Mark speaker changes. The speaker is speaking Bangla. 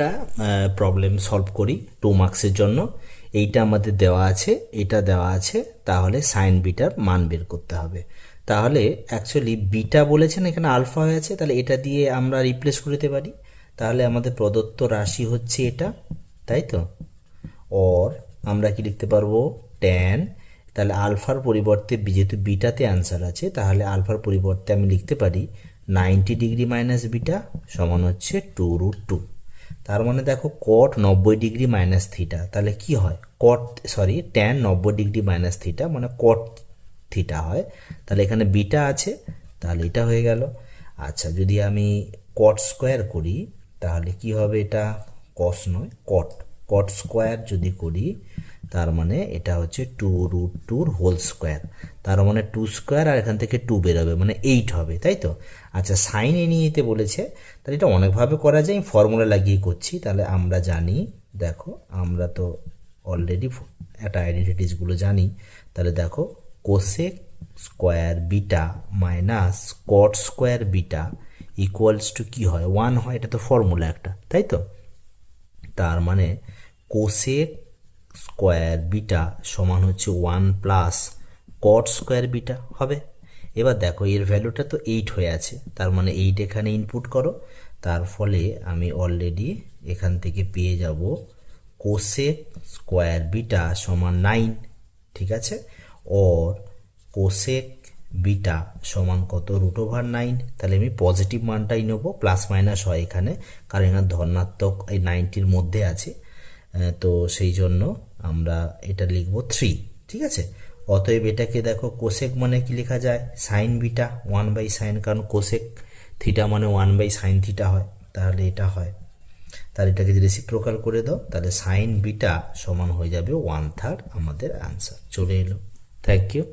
Speaker 1: একটা প্রবলেম সলভ করি 2 মার্কসের জন্য। এইটা আমাদের দেওয়া আছে, এটা দেওয়া আছে, তাহলে সাইন বিটার মান বের করতে হবে। তাহলে অ্যাকচুয়ালি বিটা বলেছেন, এখানে আলফা হয়ে আছে, তাহলে এটা দিয়ে আমরা রিপ্লেস করে দিতে পারি। তাহলে আমাদের প্রদত্ত রাশি হচ্ছে এটা, তাই তো। অর আমরা কি লিখতে পারবো, ট্যান, তাহলে আলফার পরিবর্তে যেহেতু বিটাতে অ্যান্সার আছে, তাহলে আলফার পরিবর্তে আমি লিখতে পারি 90 ডিগ্রি মাইনাস বিটা সমান হচ্ছে 2√2। তার মানে দেখো কট 90 ডিগ্রি মাইনাস থিটা, তাহলে কি হয়, ট্যান 90 ডিগ্রি মাইনাস থিটা মানে কট থিটা হয়। তাহলে এখানে বিটা আছে, তাহলে এটা হয়ে গেল। আচ্ছা, যদি আমি কট স্কোয়ার করি তাহলে কি হবে, এটা কস নয় কট, কট স্কোয়ার যদি করি তার মানে এটা হচ্ছে 2√2 হোল স্কোয়ার, তার মানে 2 স্কোয়ার আর এখান থেকে 2 বেরোবে মানে 8 হবে, তাই তো। আচ্ছা, সাইন এ নিয়ে নিতে বলেছে, তাহলে এটা অনেকভাবে করা যায়, ফর্মুলা লাগিয়ে করছি। তাহলে আমরা জানি, দেখো আমরা তো অলরেডি একটা আইডেন্টিটিসগুলো জানি। তাহলে দেখো cosec square beta minus cot square beta equals to কী হয়, 1 হয়, এটা তো ফর্মুলা একটা, তাই তো। তার মানে কোসেক স্কোয়ার বিটা সমান হচ্ছে 1 প্লাস কট স্কোয়ার বিটা হবে। এবার দেখো এর ভ্যালুটা তো 8 হয়ে আছে, তার মানে 8 এখানে ইনপুট করো। তার ফলে আমি অলরেডি এখান থেকে পেয়ে যাব কোসেক স্কোয়ার বিটা সমান 9, ঠিক আছে। ওর কোসেক বিটা সমান কত, √9। তাহলে আমি পজিটিভ মানটাই নেবো, প্লাস মাইনাস হয় এখানে, কারণ এখানে ধনাত্মক এই 90-র মধ্যে আছে, তো সেই জন্য আমরা এটা লিখব 3, ঠিক আছে। অতএব এটাকে দেখো কোসেক মানে কি লেখা যায়, সাইন বিটা 1/sin, কারণ কোসেক থিটা মানে 1/sin থিটা হয়, তাহলে এটা হয়। তাহলে এটাকে যদি রেসিপ্রোকাল করে দাও তাহলে সাইন বিটা সমান হয়ে যাবে 1/3, আমাদের অ্যান্সার চলে এলো। Thank you.